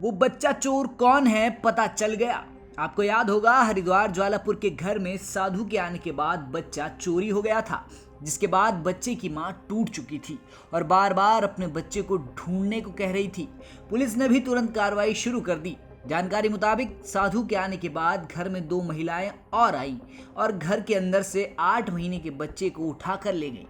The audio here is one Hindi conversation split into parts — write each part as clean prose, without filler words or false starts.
वो बच्चा चोर कौन है पता चल गया। आपको याद होगा, हरिद्वार ज्वालापुर के घर में साधु के आने के बाद बच्चा चोरी हो गया था, जिसके बाद बच्चे की मां टूट चुकी थी और बार बार अपने बच्चे को ढूंढने को कह रही थी। पुलिस ने भी तुरंत कार्रवाई शुरू कर दी। जानकारी मुताबिक साधु के आने के बाद घर में 2 महिलाएं और आई और घर के अंदर से 8 महीने के बच्चे को उठाकर ले गई।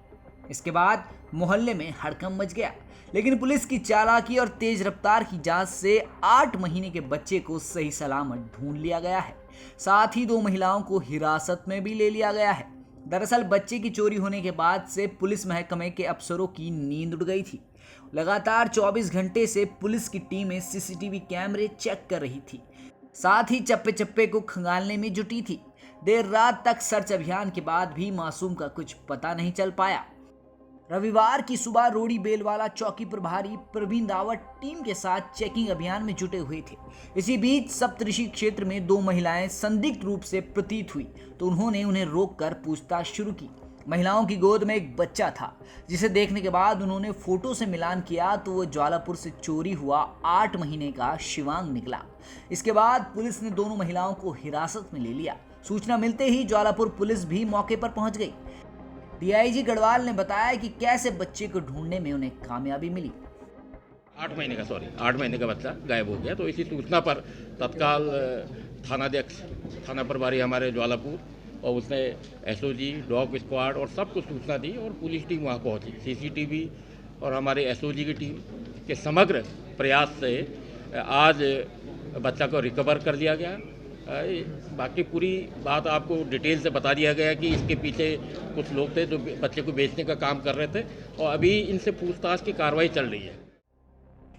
इसके बाद मोहल्ले में हड़कंप मच गया, लेकिन पुलिस की चालाकी और तेज रफ्तार की जांच से 8 महीने के बच्चे को सही सलामत ढूंढ लिया गया है। साथ ही 2 महिलाओं को हिरासत में भी ले लिया गया है। दरअसल बच्चे की चोरी होने के बाद से पुलिस महकमे के अफसरों की नींद उड़ गई थी। लगातार 24 घंटे से पुलिस की टीमें सीसीटीवी कैमरे चेक कर रही थी, साथ ही चप्पे चप्पे को खंगालने में जुटी थी। देर रात तक सर्च अभियान के बाद भी मासूम का कुछ पता नहीं चल पाया। रविवार की सुबह रोड़ी बेलवाला चौकी प्रभारी प्रवीण रावत टीम के साथ चेकिंग अभियान में जुटे हुए थे। इसी बीच सप्तऋषि क्षेत्र में 2 महिलाएं संदिग्ध रूप से प्रतीत हुई तो उन्होंने उन्हें रोककर पूछताछ शुरू की। महिलाओं की गोद में एक बच्चा था, जिसे देखने के बाद उन्होंने फोटो से मिलान किया तो वो ज्वालापुर से चोरी हुआ 8 महीने का शिवांग निकला। इसके बाद पुलिस ने दोनों महिलाओं को हिरासत में ले लिया। सूचना मिलते ही ज्वालापुर पुलिस भी मौके पर पहुंच गई। डीआईजी गढ़वाल ने बताया कि कैसे बच्चे को ढूंढने में उन्हें कामयाबी मिली। 8 महीने का बच्चा गायब हो गया, तो इसी सूचना पर तत्काल थानाध्यक्ष थाना प्रभारी हमारे ज्वालापुर और उसने एसओजी, डॉग स्क्वाड और सबको सूचना दी और पुलिस टीम वहाँ पहुँची। सीसीटीवी और हमारे एसओजी की टीम के समग्र प्रयास से आज बच्चा को रिकवर कर लिया गया। बाकी पूरी बात आपको डिटेल से बता दिया गया कि इसके पीछे कुछ लोग थे जो बच्चे को बेचने का काम कर रहे थे और अभी इनसे पूछताछ की कार्रवाई चल रही है।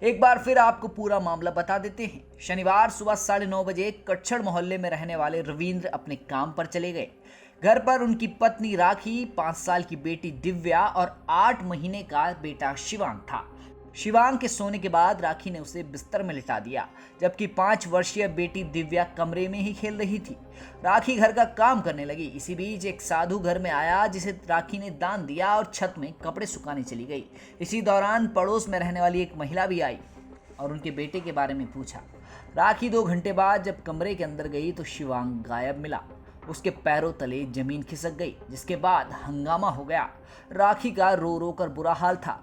एक बार फिर आपको पूरा मामला बता देते हैं। शनिवार सुबह 9:30 बजे कच्छड़ मोहल्ले में रहने वाले रविंद्र अपने काम पर चले गए। घर पर उनकी पत्नी राखी, 5 साल की बेटी दिव्या और 8 महीने का बेटा शिवांग था। शिवांग के सोने के बाद राखी ने उसे बिस्तर में लिटा दिया, जबकि 5 वर्षीय बेटी दिव्या कमरे में ही खेल रही थी। राखी घर का काम करने लगी। इसी बीच एक साधु घर में आया, जिसे राखी ने दान दिया और छत में कपड़े सुखाने चली गई। इसी दौरान पड़ोस में रहने वाली एक महिला भी आई और उनके बेटे के बारे में पूछा। राखी 2 घंटे बाद जब कमरे के अंदर गई तो शिवांग गायब मिला। उसके पैरों तले जमीन खिसक गई, जिसके बाद हंगामा हो गया। राखी का रो रो कर बुरा हाल था,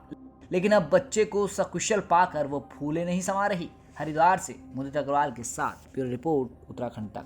लेकिन अब बच्चे को सकुशल पाकर वो फूले नहीं समा रही। हरिद्वार से मुदित अग्रवाल के साथ ब्यूरो रिपोर्ट, उत्तराखंड तक।